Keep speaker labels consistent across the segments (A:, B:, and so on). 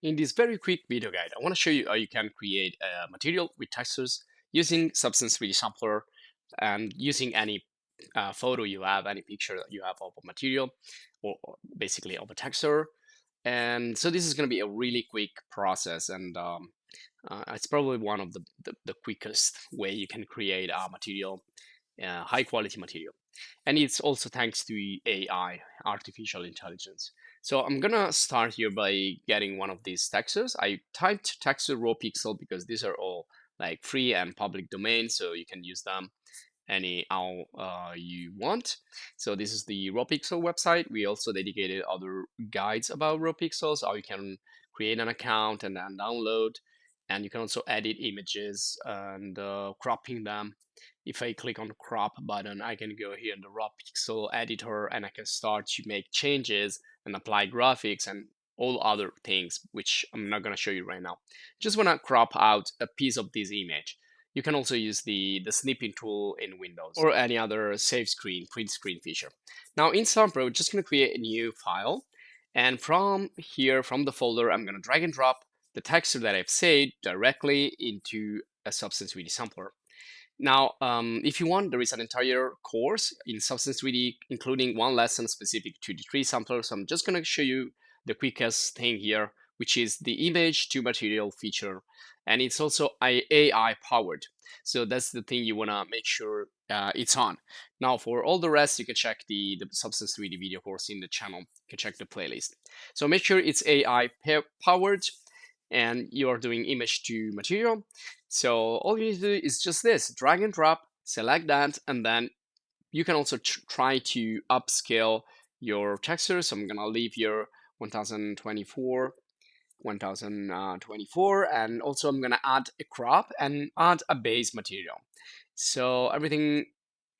A: In this very quick video guide, I want to show you how you can create a material with textures using Substance 3D Sampler and using any photo you have, any picture that you have of a material or basically of a texture. And so this is going to be a really quick process, and it's probably one of the quickest way you can create a material, high quality material. And it's also thanks to AI, artificial intelligence. So I'm gonna start here by getting one of these textures. I typed texture raw pixel because these are all like free and public domain, so you can use them anyhow you want. So this is the raw pixel website. We also dedicated other guides about raw pixels, how you can create an account and then download, and you can also edit images and cropping them. If I click on the crop button, I can go here in the raw pixel editor and I can start to make changes and apply graphics and all other things, which I'm not going to show you right now. Just want to crop out a piece of this image. You can also use the snipping tool in Windows or any other save screen, print screen feature. Now in Sampler, we're just going to create a new file. And from here, from the folder, I'm going to drag and drop the texture that I've saved directly into a Substance 3D sampler. Now, if you want, there is an entire course in Substance 3D, including one lesson specific to the 3D sampler. So I'm just going to show you the quickest thing here, which is the image to material feature. And it's also AI powered. So that's the thing you want to make sure it's on. Now, for all the rest, you can check the Substance 3D video course in the channel. You can check the playlist. So make sure it's AI powered and you are doing image to material. So all you need to do is just this, drag and drop, select that, and then you can also try to upscale your texture. So I'm gonna leave here 1024, 1024, and also I'm gonna add a crop and add a base material. So everything,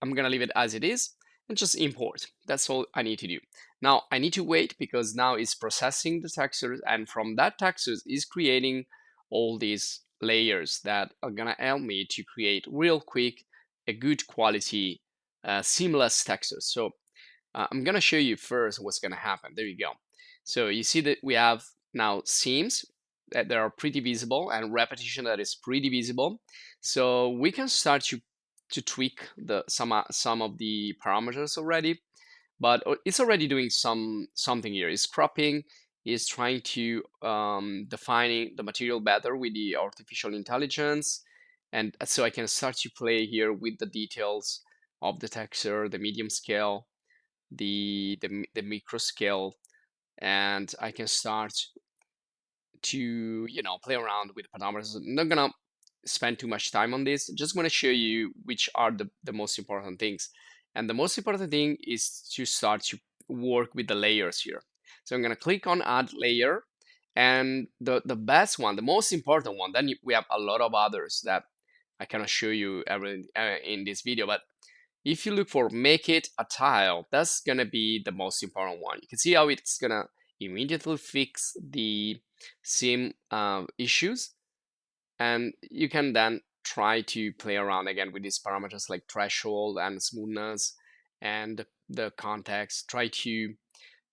A: I'm gonna leave it as it is and just import. That's all I need to do. Now I need to wait because now it's processing the textures, and from that textures is creating all these layers that are gonna help me to create real quick a good quality seamless textures. So I'm gonna show you first what's gonna happen. There you go. So you see that we have now seams that are pretty visible and repetition that is pretty visible. So we can start to tweak the some of the parameters already, but it's already doing something here. It's cropping, is trying to defining the material better with the artificial intelligence, and so I can start to play here with the details of the texture, the medium scale, the micro scale, and I can start to play around with the parameters. I'm not gonna spend too much time on this. Just want to show you which are the most important things. And the most important thing is to start to work with the layers here. So I'm going to click on add layer, and the best one, the most important one, then we have a lot of others that I cannot show you in this video, but if you look for make it a tile, that's going to be the most important one. You can see how it's going to immediately fix the seam issues, and you can then try to play around again with these parameters like threshold and smoothness and the context. Try to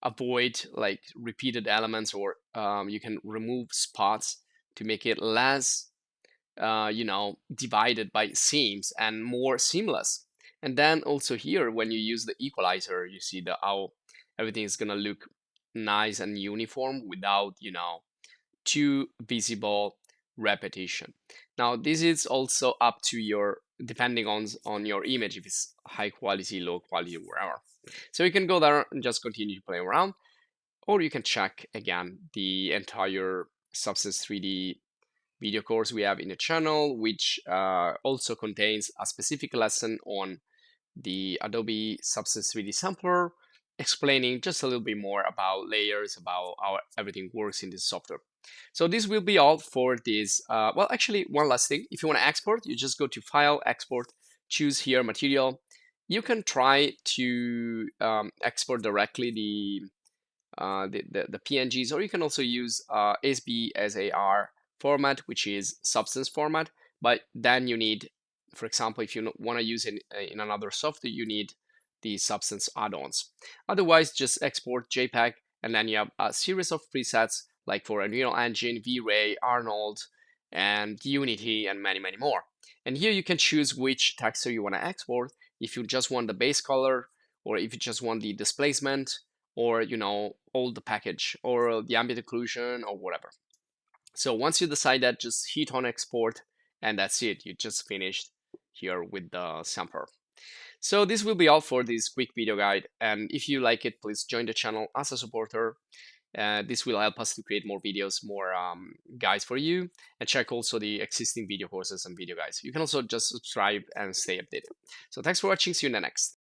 A: avoid like repeated elements, or you can remove spots to make it less divided by seams and more seamless. And then also here, when you use the equalizer, you see how everything is going to look nice and uniform without too visible repetition. Now this is also up to your, depending on your image, if it's high quality, low quality, wherever. So you can go there and just continue to play around, or you can check again the entire Substance 3D video course we have in the channel, which also contains a specific lesson on the Adobe Substance 3D Sampler, explaining just a little bit more about layers, about how everything works in this software. So this will be all for this. Well, actually, one last thing. If you want to export, you just go to File, Export, choose here Material. You can try to export directly the PNGs, or you can also use SBSAR format, which is substance format. But then you need, for example, if you want to use it in another software, you need the substance add-ons. Otherwise, just export JPEG, and then you have a series of presets like for Unreal Engine, V-Ray, Arnold, and Unity, and many, many more. And here you can choose which texture you want to export, if you just want the base color, or if you just want the displacement, or all the package, or the ambient occlusion, or whatever. So once you decide that, just hit on export, and that's it. You just finished here with the sampler. So this will be all for this quick video guide. And if you like it, please join the channel as a supporter. This will help us to create more videos, more guides for you, and check also the existing video courses and video guides. You can also just subscribe and stay updated. So thanks for watching. See you in the next.